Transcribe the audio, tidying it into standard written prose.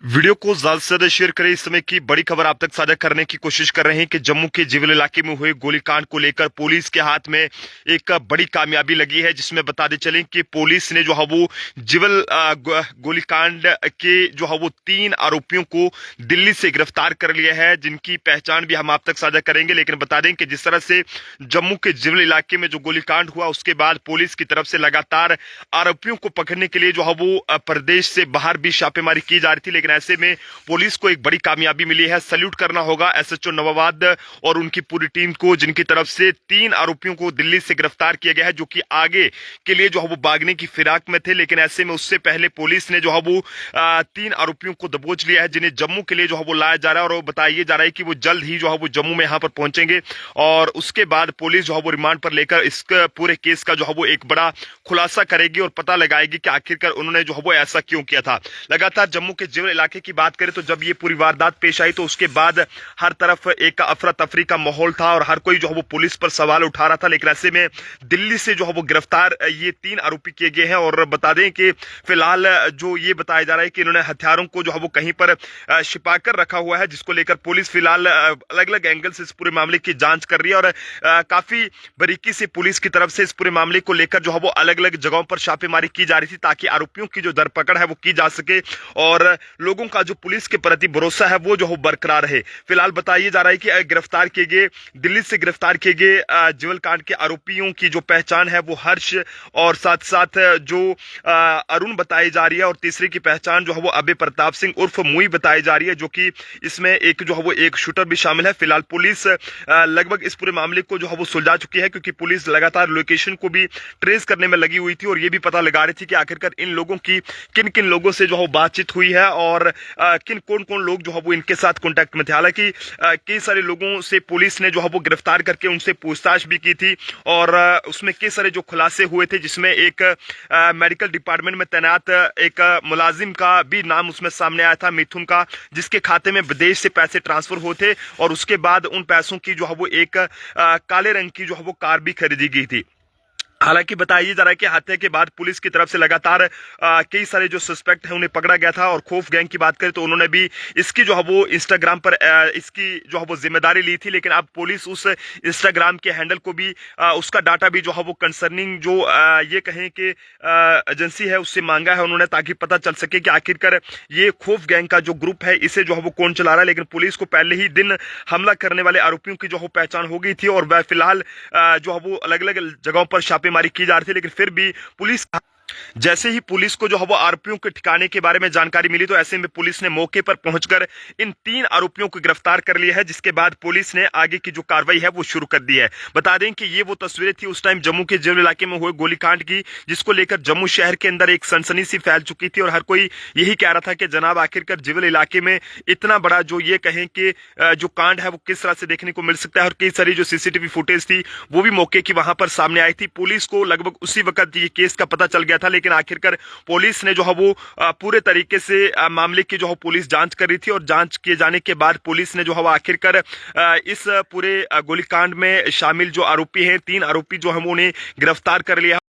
Video को ज्यादा से ज्यादा शेयर करें। इस समय की बड़ी खबर आप तक साझा करने की कोशिश कर रहे हैं कि जम्मू के जिवल इलाके में हुए गोलीकांड को लेकर पुलिस के हाथ में एक बड़ी कामयाबी लगी है, जिसमें बताते चलें कि पुलिस ने जो है वो जिवल गोलीकांड के जो है वो 3 आरोपियों को दिल्ली से गिरफ्तार कर लिया है, जिनकी पहचान भी हम आप तक साझा करेंगे। लेकिन बता दें कि जिस तरह से जम्मू के जिवल इलाके में जो गोलीकांड हुआ, उसके बाद पुलिस की तरफ से लगातार आरोपियों को पकड़ने के लिए जो है वो प्रदेश से बाहर भी छापेमारी की जा रही थी। लेकिन ऐसे में पुलिस को एक बड़ी कामयाबी मिली है। सैल्यूट करना होगा एसएचओ नवाबाद और उनकी पूरी टीम को, जिनकी तरफ से 3 आरोपियों को दिल्ली से गिरफ्तार किया गया है, जो कि आगे के लिए जो है वो भागने की फिराक में थे। लेकिन ऐसे में उससे पहले पुलिस ने जो है वो 3 आरोपियों को दबोच लिया है, जिन्हें जम्मू के लिए जो है वो लाया जा रहा है। और बताया जा रहा है कि वो जल्द ही जो है वो जम्मू में यहाँ पर पहुंचेंगे और उसके बाद पुलिस जो है वो रिमांड पर लेकर इस पूरे केस का जो है वो एक बड़ा खुलासा करेगी और पता लगाएगी कि आखिरकार उन्होंने जो है वो ऐसा क्यों किया था। लगातार जम्मू के जिवल इलाके की बात करें तो जब ये पूरी वारदात पेश आई तो उसके बाद हर तरफ एक अफरा तफरी का माहौल था और हर कोई जो है वो पुलिस पर सवाल उठा रहा था। लेकिन ऐसे में दिल्ली से जो है वो गिरफ्तार ये 3 आरोपी किए गए हैं। और बता दें कि फिलहाल जो ये बताया जा रहा है कि इन्होंने हथियारों को जो है वो कहीं पर छिपा कर रखा हुआ है, जिसको लेकर पुलिस फिलहाल अलग अलग एंगल से इस पूरे मामले की जांच कर रही है। और काफी बारीकी से पुलिस की तरफ से इस पूरे मामले को लेकर जो है वो अलग अलग जगहों पर छापेमारी की जा रही थी, ताकि आरोपियों की जो धरपकड़ है वो की जा सके और लोगों का जो पुलिस के प्रति भरोसा है वो जो है बरकरार रहे। फिलहाल बताया जा रहा है कि गिरफ्तार किए गए, दिल्ली से गिरफ्तार किए गए जिवल कांड के आरोपियों की जो पहचान है वो हर्ष और साथ साथ जो अरुण बताई जा रही है, और तीसरे की पहचान जो है वो अभय प्रताप सिंह उर्फ मुई बताई जा रही है, जो कि इसमें एक जो है वो एक शूटर भी शामिल है। फिलहाल पुलिस लगभग इस पूरे मामले को जो है वो सुलझा चुकी है, क्योंकि पुलिस लगातार लोकेशन को भी ट्रेस करने में लगी हुई थी और ये भी पता लगा रही थी कि आखिरकार इन लोगों की किन किन लोगों से जो है बातचीत हुई है और किन कौन कौन लोग जो है वो इनके साथ कांटेक्ट में थे। हालांकि कई सारे लोगों से पुलिस ने जो है वो गिरफ्तार करके उनसे पूछताछ भी की थी और उसमें कई सारे जो खुलासे हुए थे, जिसमें एक मेडिकल डिपार्टमेंट में तैनात एक मुलाजिम का भी नाम उसमें सामने आया था, मिथुन का, जिसके खाते में विदेश से पैसे ट्रांसफर हुए थे और उसके बाद उन पैसों की जो है वो एक काले रंग की जो है वो कार भी खरीदी गई थी। हालांकि बताया जा रहा है कि हत्या के बाद पुलिस की तरफ से लगातार कई सारे जो सस्पेक्ट हैं उन्हें पकड़ा गया था। और खौफ गैंग की बात करें तो उन्होंने भी इसकी जो है वो इंस्टाग्राम पर इसकी जो है वो जिम्मेदारी ली थी। लेकिन अब पुलिस उस इंस्टाग्राम के हैंडल को भी उसका डाटा भी जो है वो कंसर्निंग जो ये कहें कि एजेंसी है उससे मांगा है उन्होंने, ताकि पता चल सके कि आखिरकार ये खौफ गैंग का जो ग्रुप है इसे जो है वो कौन चला रहा है। लेकिन पुलिस को पहले ही दिन हमला करने वाले आरोपियों की जो है पहचान हो गई थी और वह फिलहाल जो है वो अलग अलग जगहों पर छापेमारी की जा रही थी। लेकिन फिर भी पुलिस, जैसे ही पुलिस को जो है वो आरोपियों के ठिकाने के बारे में जानकारी मिली तो ऐसे में पुलिस ने मौके पर पहुंचकर इन 3 आरोपियों को गिरफ्तार कर लिया है, जिसके बाद पुलिस ने आगे की जो कार्रवाई है वो शुरू कर दी है। बता दें कि ये वो तस्वीरें थी उस टाइम जम्मू के जिवल इलाके में हुए गोलीकांड की, जिसको लेकर जम्मू शहर के अंदर एक सनसनी सी फैल चुकी थी और हर कोई यही कह रहा था कि जनाब आखिरकार जिवल इलाके में इतना बड़ा जो ये कहें कि जो कांड है वो किस तरह से देखने को मिल सकता है। और कई सारी जो सीसीटीवी फुटेज थी वो भी मौके की वहां पर सामने आई थी। पुलिस को लगभग उसी वक्त ये केस का पता चल गया था, लेकिन आखिरकार पुलिस ने जो है वो पूरे तरीके से मामले की जो है पुलिस जांच कर रही थी और जांच किए जाने के बाद पुलिस ने जो है वो आखिरकार इस पूरे गोलीकांड में शामिल जो आरोपी हैं 3 आरोपी जो है उन्हें गिरफ्तार कर लिया।